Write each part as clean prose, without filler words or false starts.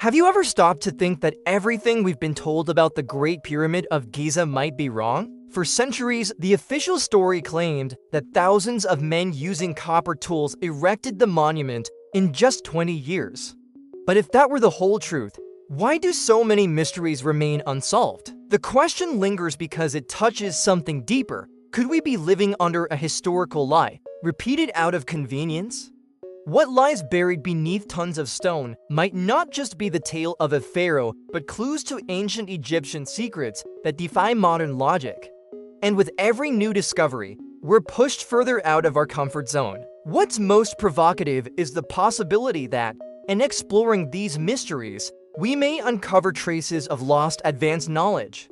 Have you ever stopped to think that everything we've been told about the Great Pyramid of Giza might be wrong? For centuries, the official story claimed that thousands of men using copper tools erected the monument in just 20 years. But if that were the whole truth, why do so many mysteries remain unsolved? The question lingers because it touches something deeper. Could we be living under a historical lie, repeated out of convenience? What lies buried beneath tons of stone might not just be the tale of a pharaoh, but clues to ancient Egyptian secrets that defy modern logic. And with every new discovery, we're pushed further out of our comfort zone. What's most provocative is the possibility that, in exploring these mysteries, we may uncover traces of lost advanced knowledge.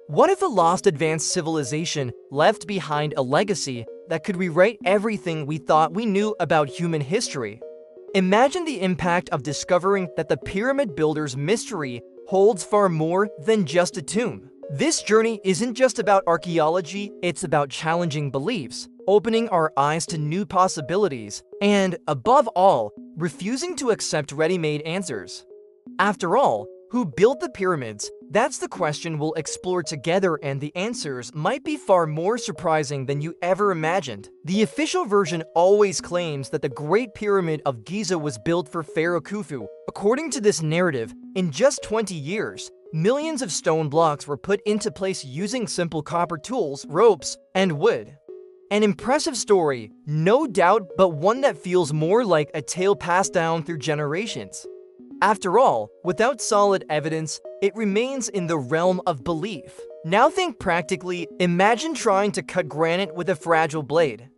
What if a lost advanced civilization left behind a legacy that could rewrite everything we thought we knew about human history? Imagine the impact of discovering that the pyramid builder's mystery holds far more than just a tomb. This journey isn't just about archaeology, it's about challenging beliefs, opening our eyes to new possibilities, and, above all, refusing to accept ready-made answers. After all, who built the pyramids? That's the question we'll explore together, and the answers might be far more surprising than you ever imagined. The official version always claims that the Great Pyramid of Giza was built for Pharaoh Khufu. According to this narrative, in just 20 years, millions of stone blocks were put into place using simple copper tools, ropes, and wood. An impressive story, no doubt, but one that feels more like a tale passed down through generations. After all, without solid evidence, it remains in the realm of belief. Now think practically. Imagine trying to cut granite with a fragile blade.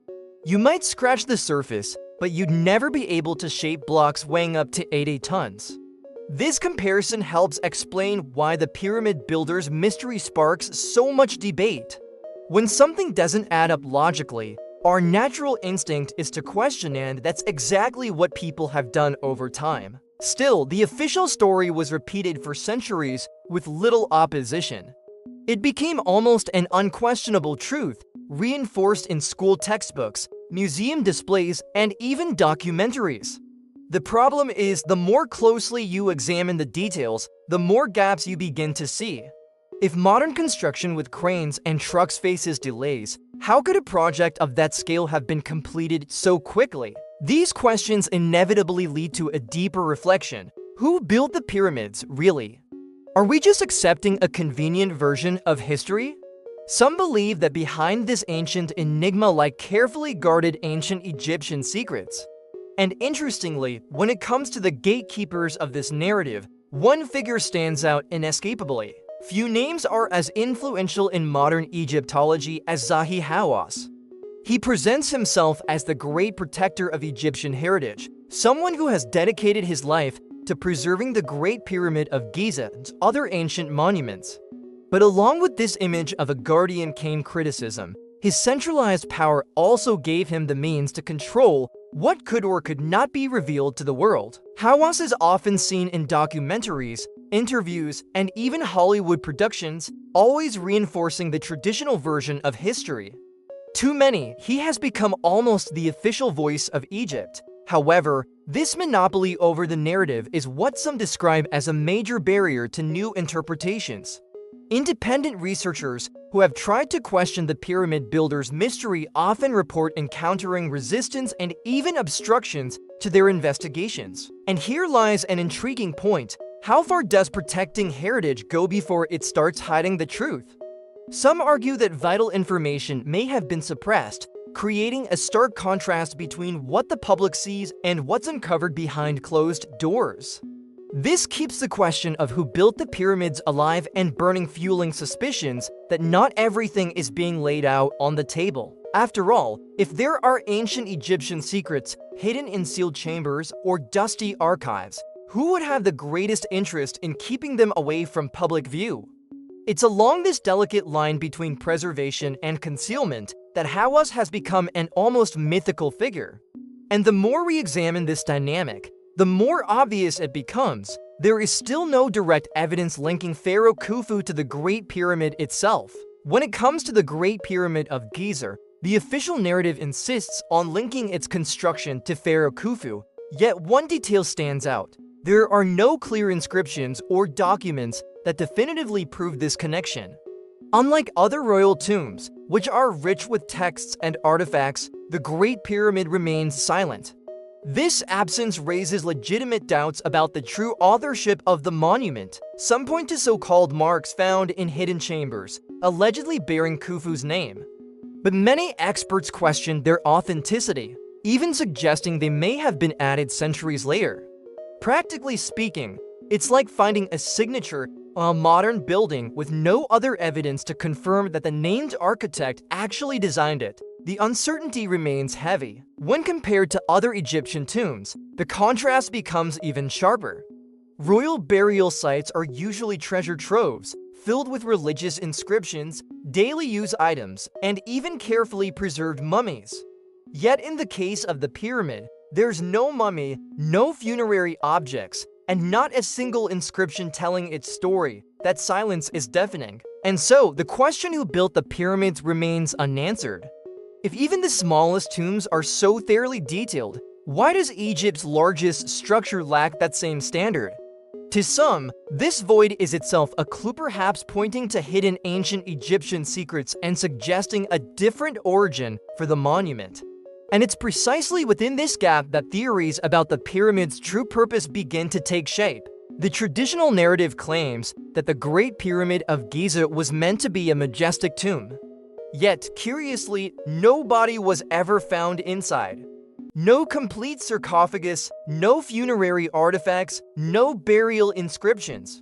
You might scratch the surface, but you'd never be able to shape blocks weighing up to 80 tons. This comparison helps explain why the pyramid builder's mystery sparks so much debate. When something doesn't add up logically, our natural instinct is to question, and that's exactly what people have done over time. Still, the official story was repeated for centuries with little opposition. It became almost an unquestionable truth, reinforced in school textbooks, museum displays, and even documentaries. The problem is, the more closely you examine the details, the more gaps you begin to see. If modern construction with cranes and trucks faces delays, how could a project of that scale have been completed so quickly? These questions inevitably lead to a deeper reflection. Who built the pyramids, really? Are we just accepting a convenient version of history? Some believe that behind this ancient enigma lie carefully guarded ancient Egyptian secrets. And interestingly, when it comes to the gatekeepers of this narrative, one figure stands out inescapably. Few names are as influential in modern Egyptology as Zahi Hawass. He presents himself as the great protector of Egyptian heritage, someone who has dedicated his life to preserving the Great Pyramid of Giza and other ancient monuments. But along with this image of a guardian came criticism. His centralized power also gave him the means to control what could or could not be revealed to the world. Hawass is often seen in documentaries, interviews, and even Hollywood productions, always reinforcing the traditional version of history. To many, he has become almost the official voice of Egypt. However, this monopoly over the narrative is what some describe as a major barrier to new interpretations. Independent researchers who have tried to question the pyramid builder's mystery often report encountering resistance and even obstructions to their investigations. And here lies an intriguing point. How far does protecting heritage go before it starts hiding the truth? Some argue that vital information may have been suppressed, creating a stark contrast between what the public sees and what's uncovered behind closed doors. This keeps the question of who built the pyramids alive and burning, fueling suspicions that not everything is being laid out on the table. After all, if there are ancient Egyptian secrets hidden in sealed chambers or dusty archives, who would have the greatest interest in keeping them away from public view? It's along this delicate line between preservation and concealment that Hawass has become an almost mythical figure. And the more we examine this dynamic, the more obvious it becomes. There is still no direct evidence linking Pharaoh Khufu to the Great Pyramid itself. When it comes to the Great Pyramid of Giza, the official narrative insists on linking its construction to Pharaoh Khufu, yet one detail stands out. There are no clear inscriptions or documents that definitively prove this connection. Unlike other royal tombs, which are rich with texts and artifacts, the Great Pyramid remains silent. This absence raises legitimate doubts about the true authorship of the monument. Some point to so-called marks found in hidden chambers, allegedly bearing Khufu's name. But many experts question their authenticity, even suggesting they may have been added centuries later. Practically speaking, it's like finding a signature on a modern building with no other evidence to confirm that the named architect actually designed it. The uncertainty remains heavy. When compared to other Egyptian tombs, the contrast becomes even sharper. Royal burial sites are usually treasure troves, filled with religious inscriptions, daily use items, and even carefully preserved mummies. Yet in the case of the pyramid, there's no mummy, no funerary objects, and not a single inscription telling its story. That silence is deafening. And so, the question who built the pyramids remains unanswered. If even the smallest tombs are so thoroughly detailed, why does Egypt's largest structure lack that same standard? To some, this void is itself a clue, perhaps pointing to hidden ancient Egyptian secrets and suggesting a different origin for the monument. And it's precisely within this gap that theories about the pyramid's true purpose begin to take shape. The traditional narrative claims that the Great Pyramid of Giza was meant to be a majestic tomb. Yet, curiously, no body was ever found inside. No complete sarcophagus, no funerary artifacts, no burial inscriptions.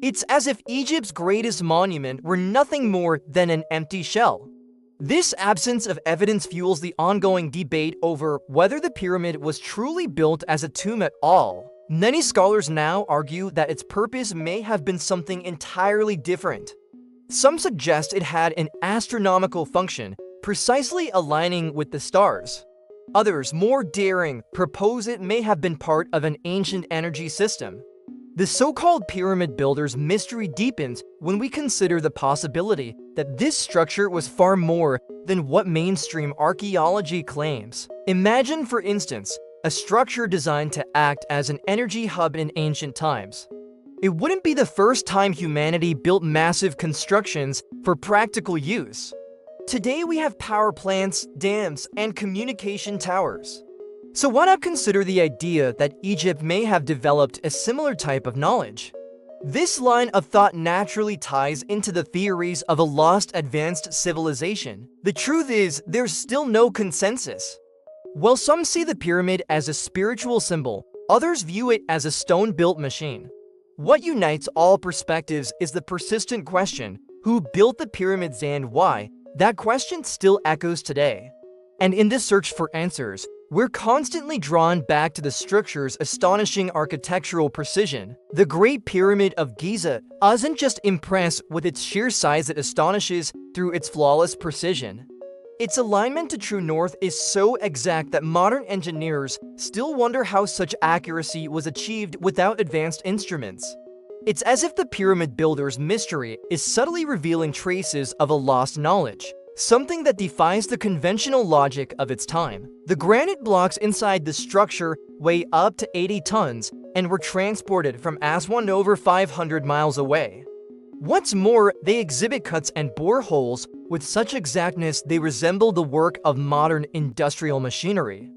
It's as if Egypt's greatest monument were nothing more than an empty shell. This absence of evidence fuels the ongoing debate over whether the pyramid was truly built as a tomb at all. Many scholars now argue that its purpose may have been something entirely different. Some suggest it had an astronomical function, precisely aligning with the stars. Others, more daring, propose it may have been part of an ancient energy system. The so-called pyramid builders' mystery deepens when we consider the possibility that this structure was far more than what mainstream archaeology claims. Imagine, for instance, a structure designed to act as an energy hub in ancient times. It wouldn't be the first time humanity built massive constructions for practical use. Today we have power plants, dams, and communication towers. So why not consider the idea that Egypt may have developed a similar type of knowledge? This line of thought naturally ties into the theories of a lost advanced civilization. The truth is, there's still no consensus. While some see the pyramid as a spiritual symbol, others view it as a stone-built machine. What unites all perspectives is the persistent question, who built the pyramids and why? That question still echoes today. And in this search for answers, we're constantly drawn back to the structure's astonishing architectural precision. The Great Pyramid of Giza doesn't just impress with its sheer size, it astonishes through its flawless precision. Its alignment to true north is so exact that modern engineers still wonder how such accuracy was achieved without advanced instruments. It's as if the pyramid builder's mystery is subtly revealing traces of a lost knowledge, something that defies the conventional logic of its time. The granite blocks inside the structure weigh up to 80 tons and were transported from Aswan over 500 miles away. What's more, they exhibit cuts and bore holes with such exactness they resemble the work of modern industrial machinery.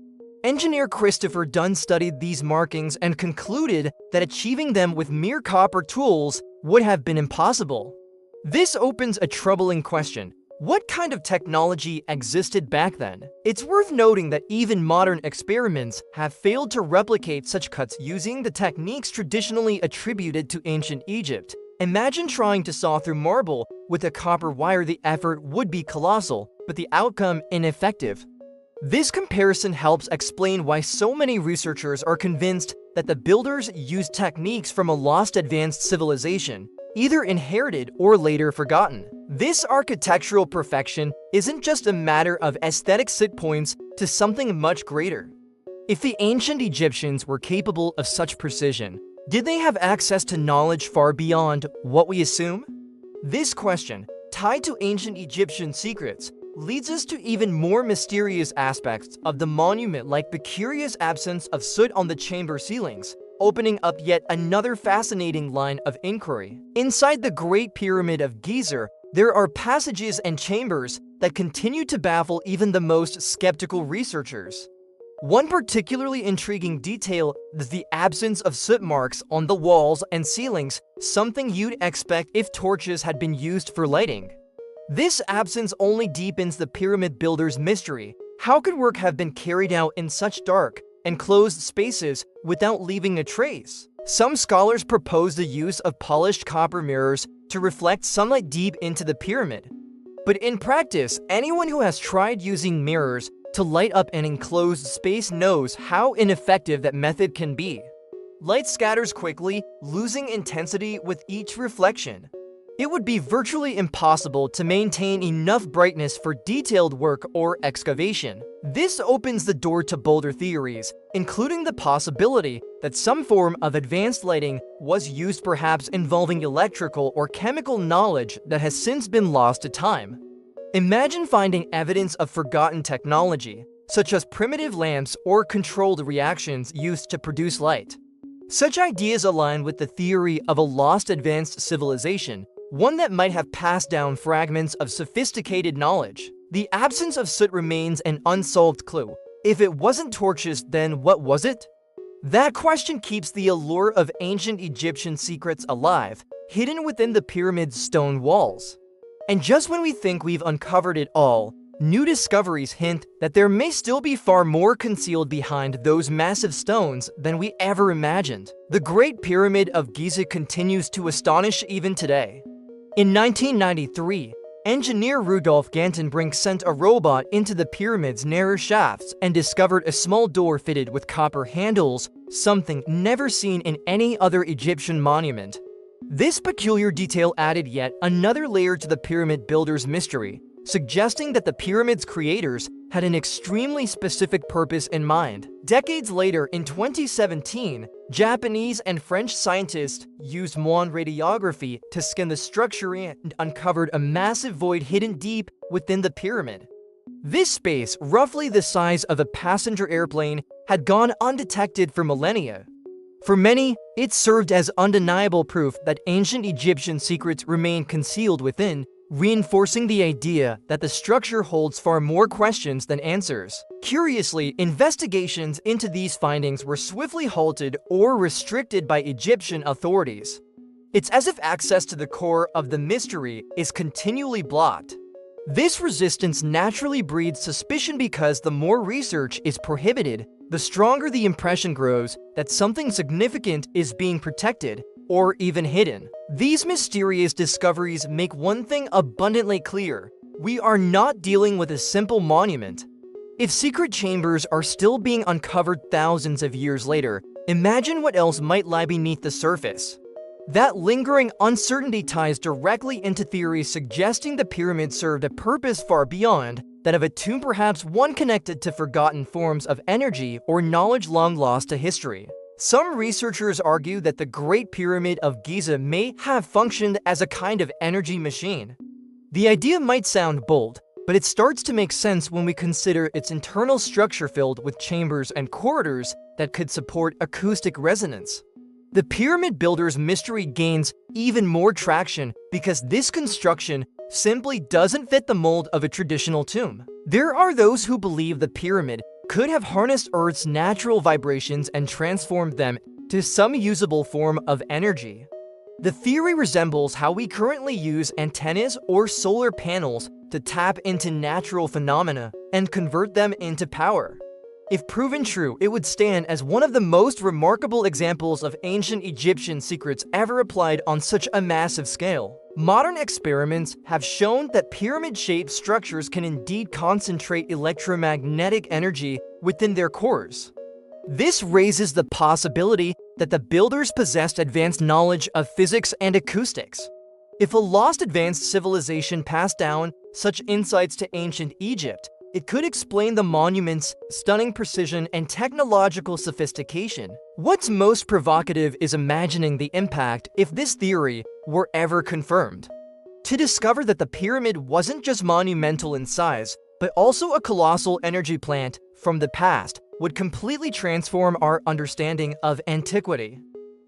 Engineer Christopher Dunn studied these markings and concluded that achieving them with mere copper tools would have been impossible. This opens a troubling question. What kind of technology existed back then? It's worth noting that even modern experiments have failed to replicate such cuts using the techniques traditionally attributed to ancient Egypt. Imagine trying to saw through marble with a copper wire. The effort would be colossal, but the outcome ineffective. This comparison helps explain why so many researchers are convinced that the builders used techniques from a lost advanced civilization, either inherited or later forgotten. This architectural perfection isn't just a matter of aesthetics, it points to something much greater. If the ancient Egyptians were capable of such precision, did they have access to knowledge far beyond what we assume? This question, tied to ancient Egyptian secrets, leads us to even more mysterious aspects of the monument, like the curious absence of soot on the chamber ceilings. opening up yet another fascinating line of inquiry. Inside the Great Pyramid of Giza, there are passages and chambers that continue to baffle even the most skeptical researchers. One particularly intriguing detail is the absence of soot marks on the walls and ceilings, something you'd expect if torches had been used for lighting. This absence only deepens the pyramid builder's mystery. How could work have been carried out in such dark, enclosed spaces without leaving a trace? Some scholars propose the use of polished copper mirrors to reflect sunlight deep into the pyramid. But in practice, anyone who has tried using mirrors to light up an enclosed space knows how ineffective that method can be. Light scatters quickly, losing intensity with each reflection. It would be virtually impossible to maintain enough brightness for detailed work or excavation. This opens the door to bolder theories, including the possibility that some form of advanced lighting was used, perhaps involving electrical or chemical knowledge that has since been lost to time. Imagine finding evidence of forgotten technology, such as primitive lamps or controlled reactions used to produce light. Such ideas align with the theory of a lost advanced civilization, one that might have passed down fragments of sophisticated knowledge. The absence of soot remains an unsolved clue. If it wasn't torches, then what was it? That question keeps the allure of ancient Egyptian secrets alive, hidden within the pyramid's stone walls. And just when we think we've uncovered it all, new discoveries hint that there may still be far more concealed behind those massive stones than we ever imagined. The Great Pyramid of Giza continues to astonish even today. In 1993, engineer Rudolf Gantenbrink sent a robot into the pyramid's narrow shafts and discovered a small door fitted with copper handles, something never seen in any other Egyptian monument. This peculiar detail added yet another layer to the pyramid builder's mystery, suggesting that the pyramid's creators had an extremely specific purpose in mind. Decades later, in 2017, Japanese and French scientists used Muon radiography to scan the structure and uncovered a massive void hidden deep within the pyramid. This space, roughly the size of a passenger airplane, had gone undetected for millennia. For many, it served as undeniable proof that ancient Egyptian secrets remain concealed within, reinforcing the idea that the structure holds far more questions than answers. Curiously, investigations into these findings were swiftly halted or restricted by Egyptian authorities. It's as if access to the core of the mystery is continually blocked. This resistance naturally breeds suspicion because the more research is prohibited, the stronger the impression grows that something significant is being protected or even hidden. These mysterious discoveries make one thing abundantly clear: we are not dealing with a simple monument. If secret chambers are still being uncovered thousands of years later, imagine what else might lie beneath the surface. That lingering uncertainty ties directly into theories suggesting the pyramid served a purpose far beyond that of a tomb, perhaps one connected to forgotten forms of energy or knowledge long lost to history. Some researchers argue that the Great Pyramid of Giza may have functioned as a kind of energy machine. The idea might sound bold, but it starts to make sense when we consider its internal structure filled with chambers and corridors that could support acoustic resonance. The pyramid builder's mystery gains even more traction because this construction simply doesn't fit the mold of a traditional tomb. There are those who believe the pyramid could have harnessed Earth's natural vibrations and transformed them to some usable form of energy. The theory resembles how we currently use antennas or solar panels to tap into natural phenomena and convert them into power. If proven true, it would stand as one of the most remarkable examples of ancient Egyptian secrets ever applied on such a massive scale. Modern experiments have shown that pyramid-shaped structures can indeed concentrate electromagnetic energy within their cores. This raises the possibility that the builders possessed advanced knowledge of physics and acoustics. If a lost advanced civilization passed down such insights to ancient Egypt, it could explain the monument's stunning precision and technological sophistication. What's most provocative is imagining the impact if this theory were ever confirmed. To discover that the pyramid wasn't just monumental in size, but also a colossal energy plant from the past would completely transform our understanding of antiquity.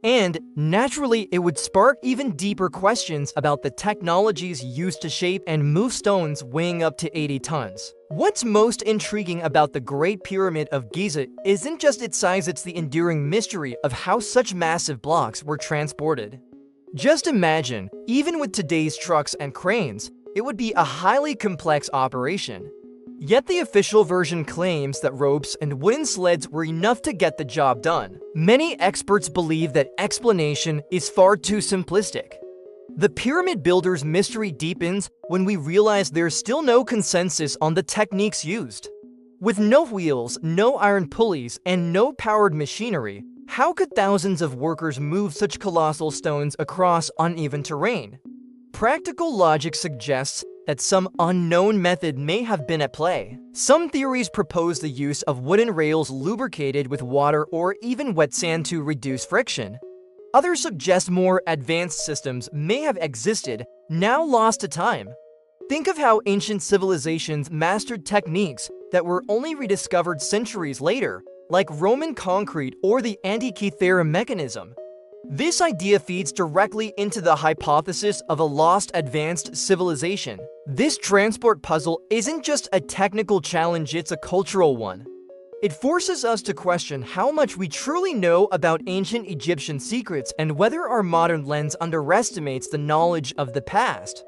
And, naturally, it would spark even deeper questions about the technologies used to shape and move stones weighing up to 80 tons. What's most intriguing about the Great Pyramid of Giza isn't just its size, it's the enduring mystery of how such massive blocks were transported. Just imagine, even with today's trucks and cranes, it would be a highly complex operation. Yet the official version claims that ropes and wooden sleds were enough to get the job done. Many experts believe that explanation is far too simplistic. The pyramid builders' mystery deepens when we realize there's still no consensus on the techniques used. With no wheels, no iron pulleys, and no powered machinery, how could thousands of workers move such colossal stones across uneven terrain? Practical logic suggests that some unknown method may have been at play. Some theories propose the use of wooden rails lubricated with water or even wet sand to reduce friction. Others suggest more advanced systems may have existed, now lost to time. Think of how ancient civilizations mastered techniques that were only rediscovered centuries later, like Roman concrete or the Antikythera mechanism. This idea feeds directly into the hypothesis of a lost advanced civilization. This transport puzzle isn't just a technical challenge, it's a cultural one. It forces us to question how much we truly know about ancient Egyptian secrets and whether our modern lens underestimates the knowledge of the past.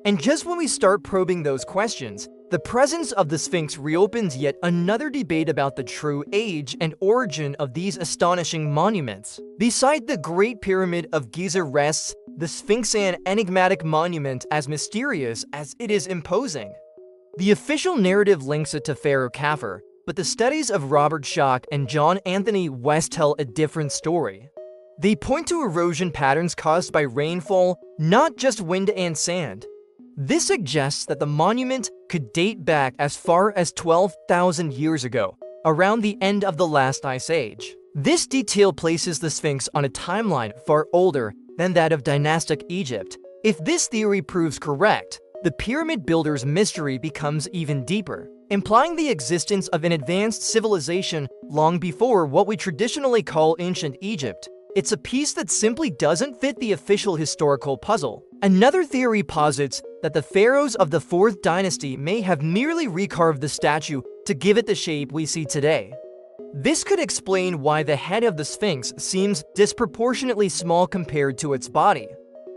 And just when we start probing those questions, the presence of the Sphinx reopens yet another debate about the true age and origin of these astonishing monuments. Beside the Great Pyramid of Giza rests the Sphinx, an enigmatic monument as mysterious as it is imposing. The official narrative links it to Pharaoh Khufu, but the studies of Robert Schoch and John Anthony West tell a different story. They point to erosion patterns caused by rainfall, not just wind and sand. This suggests that the monument could date back as far as 12,000 years ago, around the end of the last ice age. This detail places the Sphinx on a timeline far older than that of dynastic Egypt. If this theory proves correct, the pyramid builders' mystery becomes even deeper, implying the existence of an advanced civilization long before what we traditionally call ancient Egypt. It's a piece that simply doesn't fit the official historical puzzle. Another theory posits that the pharaohs of the 4th dynasty may have merely recarved the statue to give it the shape we see today. This could explain why the head of the Sphinx seems disproportionately small compared to its body.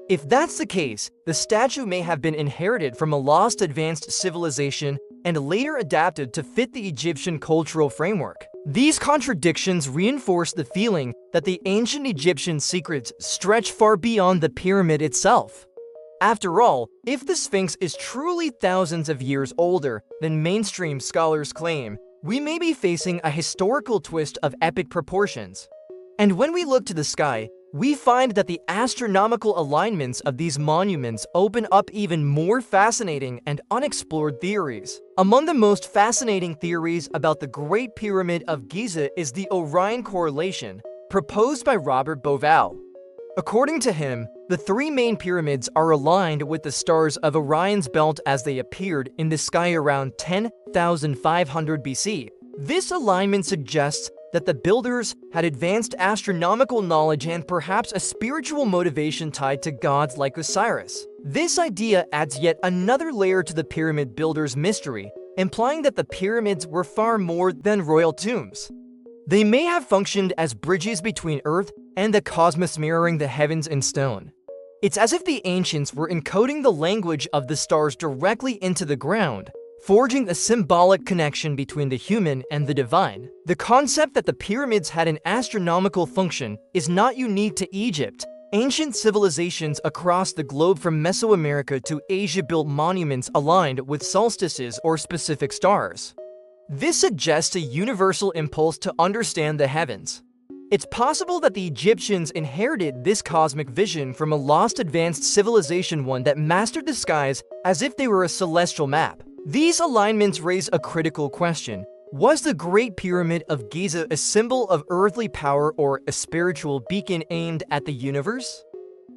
If that's the case, the statue may have been inherited from a lost advanced civilization and later adapted to fit the Egyptian cultural framework. These contradictions reinforce the feeling that the ancient Egyptian secrets stretch far beyond the pyramid itself. After all, if the Sphinx is truly thousands of years older than mainstream scholars claim, we may be facing a historical twist of epic proportions. And when we look to the sky, we find that the astronomical alignments of these monuments open up even more fascinating and unexplored theories. Among the most fascinating theories about the Great Pyramid of Giza is the Orion correlation, proposed by Robert Bauval. According to him, the 3 main pyramids are aligned with the stars of Orion's belt as they appeared in the sky around 10,500 BC. This alignment suggests that the builders had advanced astronomical knowledge and perhaps a spiritual motivation tied to gods like Osiris. This idea adds yet another layer to the pyramid builders' mystery, implying that the pyramids were far more than royal tombs. They may have functioned as bridges between Earth and the cosmos, mirroring the heavens in stone. It's as if the ancients were encoding the language of the stars directly into the ground, forging a symbolic connection between the human and the divine. The concept that the pyramids had an astronomical function is not unique to Egypt. Ancient civilizations across the globe from Mesoamerica to Asia built monuments aligned with solstices or specific stars. This suggests a universal impulse to understand the heavens. It's possible that the Egyptians inherited this cosmic vision from a lost advanced civilization, one that mastered the skies as if they were a celestial map. These alignments raise a critical question. Was the Great Pyramid of Giza a symbol of earthly power or a spiritual beacon aimed at the universe?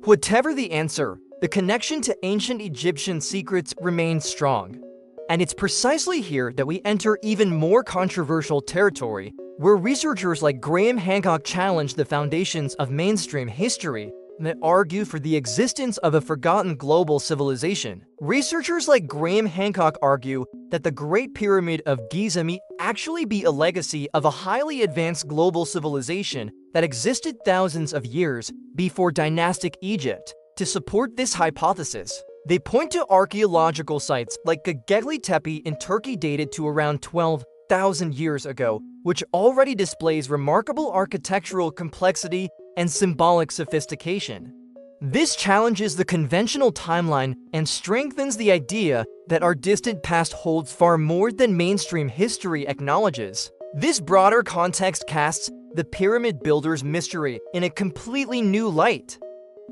Whatever the answer, the connection to ancient Egyptian secrets remains strong. And it's precisely here that we enter even more controversial territory, where researchers like Graham Hancock challenge the foundations of mainstream history that argue for the existence of a forgotten global civilization. Researchers like Graham Hancock argue that the Great Pyramid of Giza may actually be a legacy of a highly advanced global civilization that existed thousands of years before dynastic Egypt. To support this hypothesis, they point to archaeological sites like Göbekli Tepe in Turkey dated to around 12,000 years ago, which already displays remarkable architectural complexity and symbolic sophistication. This challenges the conventional timeline and strengthens the idea that our distant past holds far more than mainstream history acknowledges. This broader context casts the pyramid builders' mystery in a completely new light.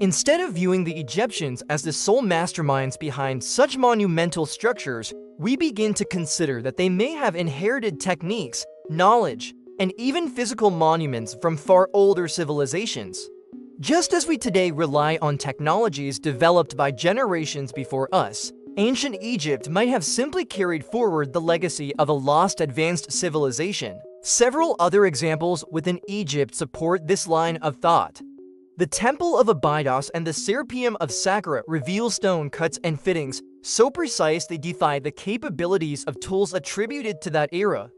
Instead of viewing the Egyptians as the sole masterminds behind such monumental structures, we begin to consider that they may have inherited techniques, knowledge, and even physical monuments from far older civilizations. Just as we today rely on technologies developed by generations before us, ancient Egypt might have simply carried forward the legacy of a lost advanced civilization. Several other examples within Egypt support this line of thought. The Temple of Abydos and the Serapeum of Saqqara reveal stone cuts and fittings so precise they defy the capabilities of tools attributed to that era.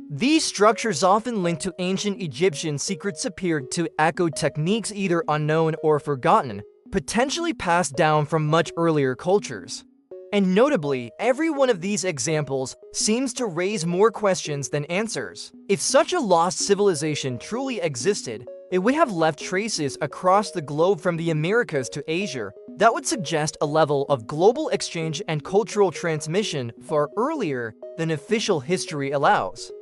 These structures, often linked to ancient Egyptian secrets, appear to echo techniques either unknown or forgotten, potentially passed down from much earlier cultures. And notably, every one of these examples seems to raise more questions than answers. If such a lost civilization truly existed, it would have left traces across the globe from the Americas to Asia that would suggest a level of global exchange and cultural transmission far earlier than official history allows.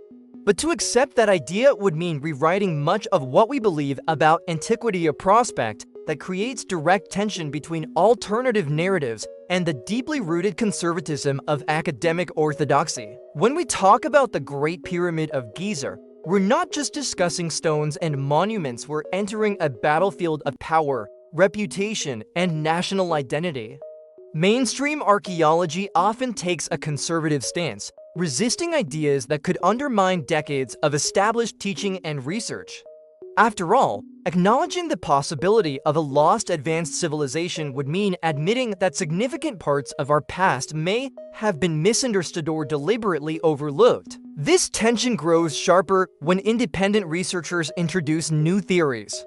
But to accept that idea would mean rewriting much of what we believe about antiquity, a prospect that creates direct tension between alternative narratives and the deeply rooted conservatism of academic orthodoxy. When we talk about the Great Pyramid of Giza, we're not just discussing stones and monuments, we're entering a battlefield of power, reputation, and national identity. Mainstream archaeology often takes a conservative stance, resisting ideas that could undermine decades of established teaching and research. After all, acknowledging the possibility of a lost advanced civilization would mean admitting that significant parts of our past may have been misunderstood or deliberately overlooked. This tension grows sharper when independent researchers introduce new theories.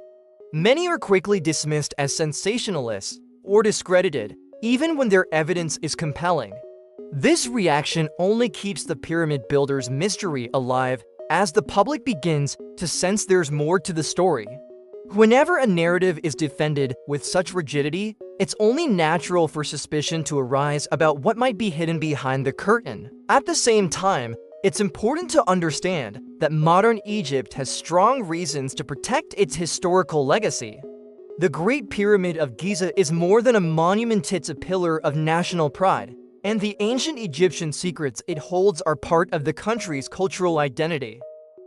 Many are quickly dismissed as sensationalists or discredited, even when their evidence is compelling. This reaction only keeps the pyramid builders' mystery alive as the public begins to sense there's more to the story. Whenever a narrative is defended with such rigidity, it's only natural for suspicion to arise about what might be hidden behind the curtain. At the same time, it's important to understand that modern Egypt has strong reasons to protect its historical legacy. The Great Pyramid of Giza is more than a monument, it's a pillar of national pride. And the ancient Egyptian secrets it holds are part of the country's cultural identity.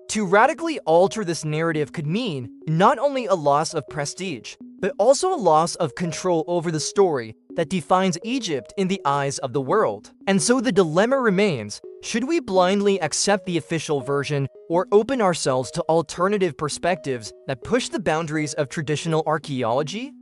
To radically alter this narrative could mean not only a loss of prestige, but also a loss of control over the story that defines Egypt in the eyes of the world. And so the dilemma remains, should we blindly accept the official version or open ourselves to alternative perspectives that push the boundaries of traditional archaeology?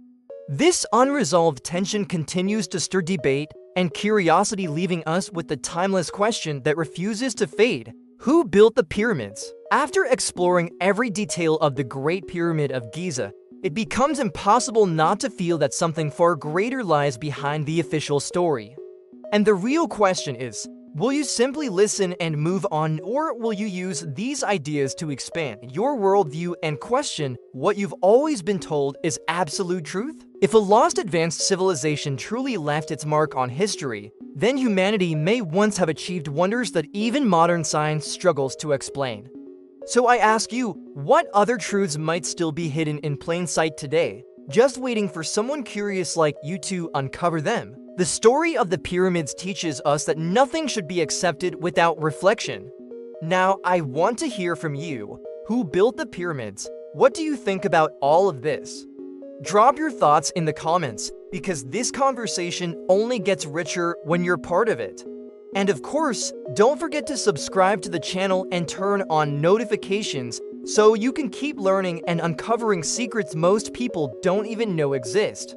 This unresolved tension continues to stir debate and curiosity, leaving us with the timeless question that refuses to fade. Who built the pyramids? After exploring every detail of the Great Pyramid of Giza, it becomes impossible not to feel that something far greater lies behind the official story. And the real question is, will you simply listen and move on, or will you use these ideas to expand your worldview and question what you've always been told is absolute truth? If a lost advanced civilization truly left its mark on history, then humanity may once have achieved wonders that even modern science struggles to explain. So I ask you, what other truths might still be hidden in plain sight today, just waiting for someone curious like you to uncover them? The story of the pyramids teaches us that nothing should be accepted without reflection. Now, I want to hear from you. Who built the pyramids? What do you think about all of this? Drop your thoughts in the comments, because this conversation only gets richer when you're part of it. And of course, don't forget to subscribe to the channel and turn on notifications so you can keep learning and uncovering secrets most people don't even know exist.